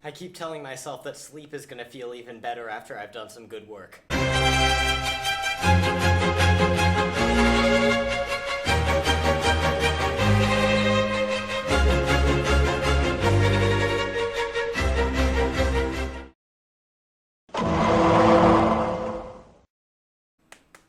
I keep telling myself that sleep is gonna feel even better after I've done some good work.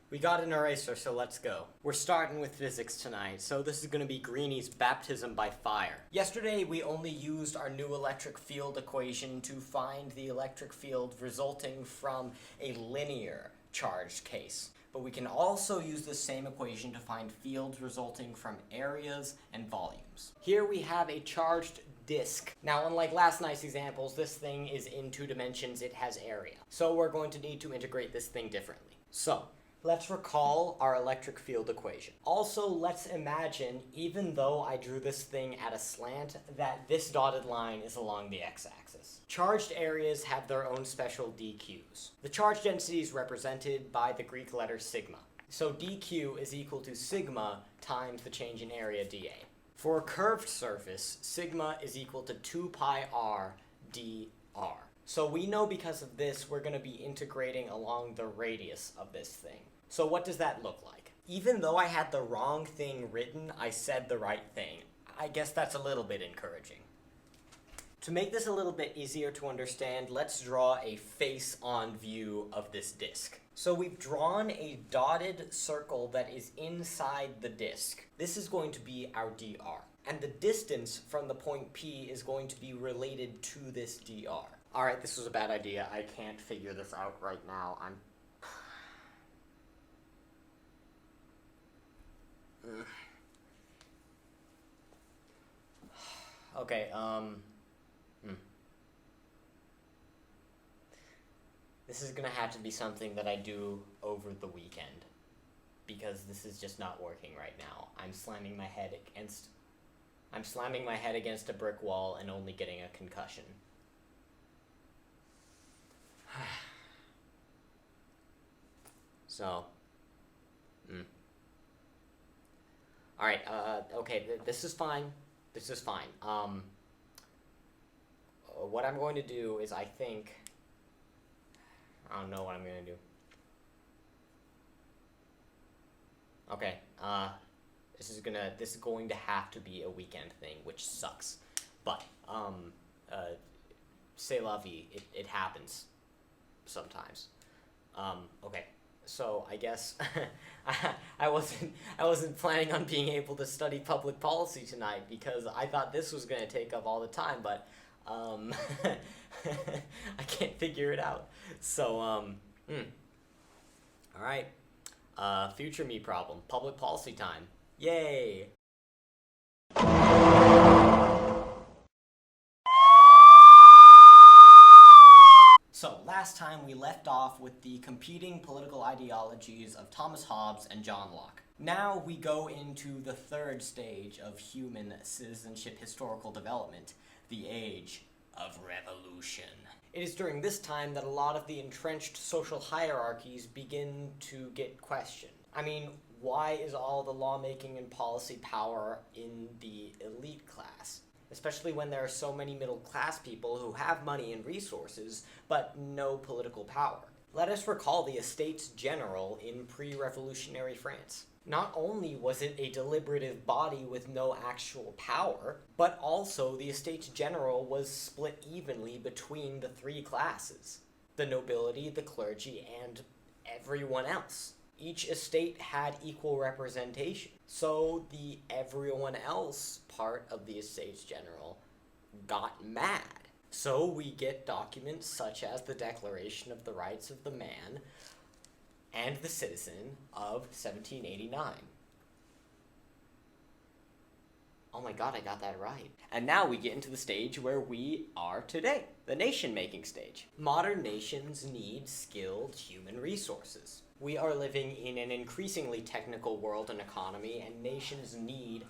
We got an eraser, so let's go. We're starting with physics tonight, so this is going to be Greeny's baptism by fire. Yesterday, we only used our new electric field equation to find the electric field resulting from a linear charged case. But we can also use the same equation to find fields resulting from areas and volumes. Here we have a charged disk. Now, unlike last night's examples, this thing is in 2 dimensions, it has area. So we're going to need to integrate this thing differently. So, let's recall our electric field equation. Also, let's imagine, even though I drew this thing at a slant, that this dotted line is along the x-axis. Charged areas have their own special dqs. The charge density is represented by the Greek letter sigma. So dq is equal to sigma times the change in area dA. For a curved surface, sigma is equal to 2 pi r dr. So we know because of this, we're going to be integrating along the radius of this thing. So what does that look like? Even though I had the wrong thing written, I said the right thing. I guess that's a little bit encouraging. To make this a little bit easier to understand, let's draw a face-on view of this disk. So we've drawn a dotted circle that is inside the disk. This is going to be our dr. And the distance from the point P is going to be related to this dr. Alright, this was a bad idea. I can't figure this out right now. Okay, This is gonna have to be something that I do over the weekend, because this is just not working right now. I'm slamming my head against a brick wall and only getting a concussion. So, Alright, okay, this is fine. This is fine. What I'm going to do is I don't know what I'm going to do. Okay, this is going to have to be a weekend thing, which sucks. But, c'est la vie, it happens sometimes. Okay. So I guess I wasn't planning on being able to study public policy tonight because I thought this was going to take up all the time, but I can't figure it out. So all right, future me problem, public policy time. Yay! So, last time we left off with the competing political ideologies of Thomas Hobbes and John Locke. Now we go into the third stage of human citizenship historical development, the age of revolution. It is during this time that a lot of the entrenched social hierarchies begin to get questioned. I mean, why is all the lawmaking and policy power in the elite class? Especially when there are so many middle-class people who have money and resources, but no political power. Let us recall the Estates General in pre-revolutionary France. Not only was it a deliberative body with no actual power, but also the Estates General was split evenly between the 3 classes: the nobility, the clergy, and everyone else. Each estate had equal representation, so the everyone else part of the Estates General got mad. So we get documents such as the Declaration of the Rights of the Man and the Citizen of 1789. Oh my god, I got that right. And now we get into the stage where we are today, the nation-making stage. Modern nations need skilled human resources. We are living in an increasingly technical world and economy, and nations need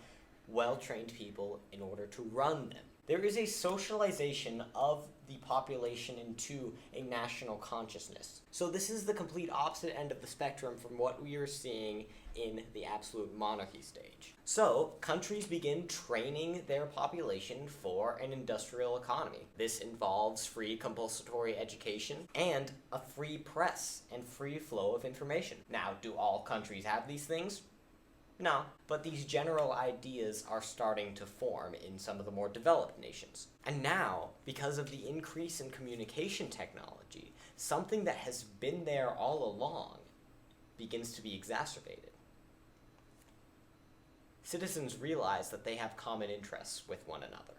well-trained people in order to run them. There is a socialization of the population into a national consciousness. So this is the complete opposite end of the spectrum from what we are seeing in the absolute monarchy stage. So, countries begin training their population for an industrial economy. This involves free compulsory education and a free press and free flow of information. Now, do all countries have these things? No, but these general ideas are starting to form in some of the more developed nations. And now, because of the increase in communication technology, something that has been there all along begins to be exacerbated. Citizens realize that they have common interests with one another.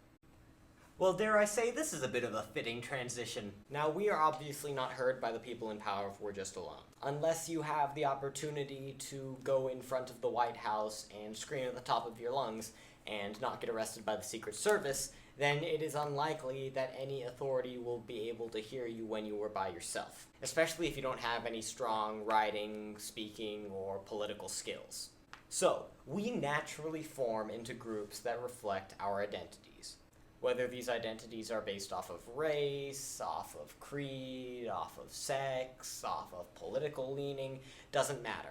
Well, dare I say, this is a bit of a fitting transition. Now, we are obviously not heard by the people in power if we're just alone. Unless you have the opportunity to go in front of the White House and scream at the top of your lungs and not get arrested by the Secret Service, then it is unlikely that any authority will be able to hear you when you are by yourself, especially if you don't have any strong writing, speaking, or political skills. So, we naturally form into groups that reflect our identities. Whether these identities are based off of race, off of creed, off of sex, off of political leaning, doesn't matter.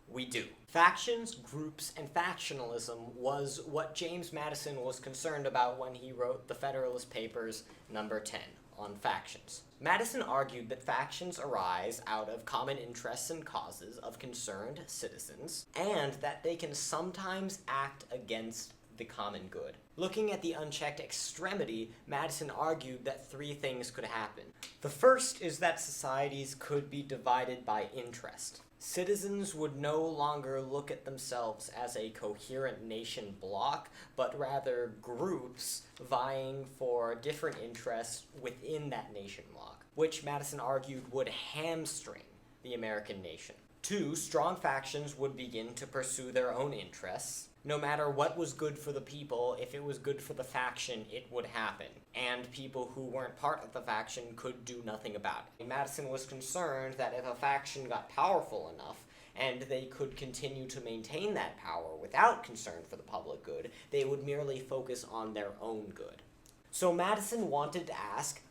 We do. Factions, groups, and factionalism was what James Madison was concerned about when he wrote the Federalist Papers number 10 on factions. Madison argued that factions arise out of common interests and causes of concerned citizens, and that they can sometimes act against the common good. Looking at the unchecked extremity, Madison argued that three things could happen. The first is that societies could be divided by interest. Citizens would no longer look at themselves as a coherent nation bloc, but rather groups vying for different interests within that nation bloc, which Madison argued would hamstring the American nation. Two, strong factions would begin to pursue their own interests. No matter what was good for the people, if it was good for the faction, it would happen. And people who weren't part of the faction could do nothing about it. Madison was concerned that if a faction got powerful enough, and they could continue to maintain that power without concern for the public good, they would merely focus on their own good. So Madison wanted to ask,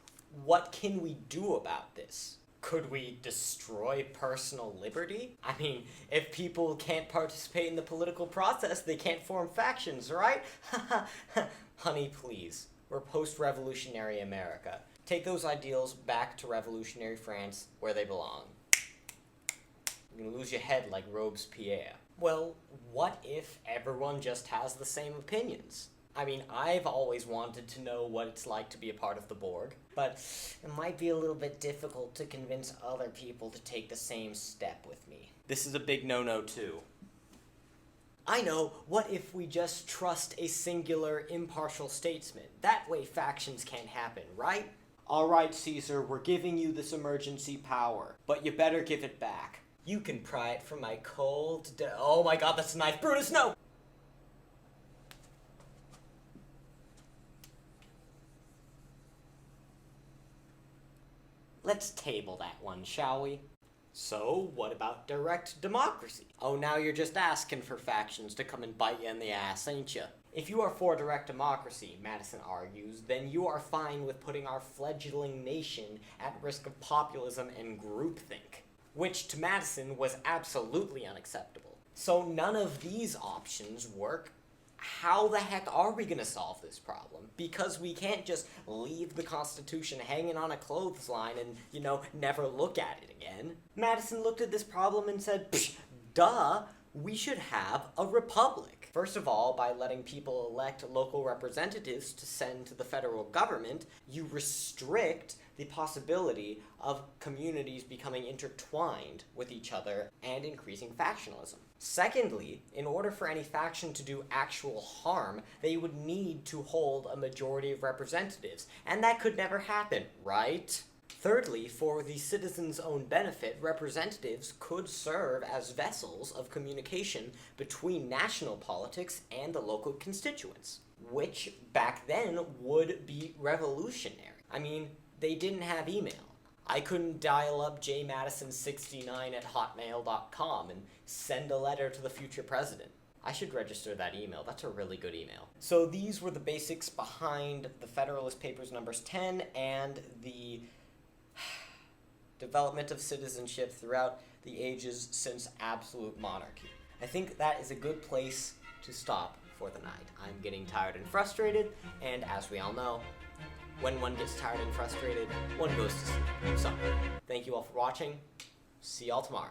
what can we do about this? Could we destroy personal liberty? I mean, if people can't participate in the political process, they can't form factions, right? Honey, please. We're post-revolutionary America. Take those ideals back to revolutionary France, where they belong. You're gonna lose your head like Robespierre. Well, what if everyone just has the same opinions? I mean, I've always wanted to know what it's like to be a part of the Borg, but it might be a little bit difficult to convince other people to take the same step with me. This is a big no-no, too. I know, what if we just trust a singular, impartial statesman? That way factions can't happen, right? Alright, Caesar, we're giving you this emergency power, but you better give it back. You can pry it from my cold oh my god, that's a knife. Brutus, no! Let's table that one, shall we? So, what about direct democracy? Oh, now you're just asking for factions to come and bite you in the ass, ain't you? If you are for direct democracy, Madison argues, then you are fine with putting our fledgling nation at risk of populism and groupthink, which to Madison was absolutely unacceptable. So none of these options work. How the heck are we gonna solve this problem? Because we can't just leave the Constitution hanging on a clothesline and, never look at it again. Madison looked at this problem and said, psh, duh, we should have a republic. First of all, by letting people elect local representatives to send to the federal government, you restrict the possibility of communities becoming intertwined with each other and increasing factionalism. Secondly, in order for any faction to do actual harm, they would need to hold a majority of representatives, and that could never happen, right? Thirdly, for the citizens' own benefit, representatives could serve as vessels of communication between national politics and the local constituents, which back then would be revolutionary. I mean, they didn't have email. I couldn't dial up jmadison69@hotmail.com and send a letter to the future president. I should register that email. That's a really good email. So these were the basics behind the Federalist Papers numbers 10 and the development of citizenship throughout the ages since absolute monarchy. I think that is a good place to stop for the night. I'm getting tired and frustrated, and as we all know, when one gets tired and frustrated, one goes to sleep. So, thank you all for watching. See y'all tomorrow.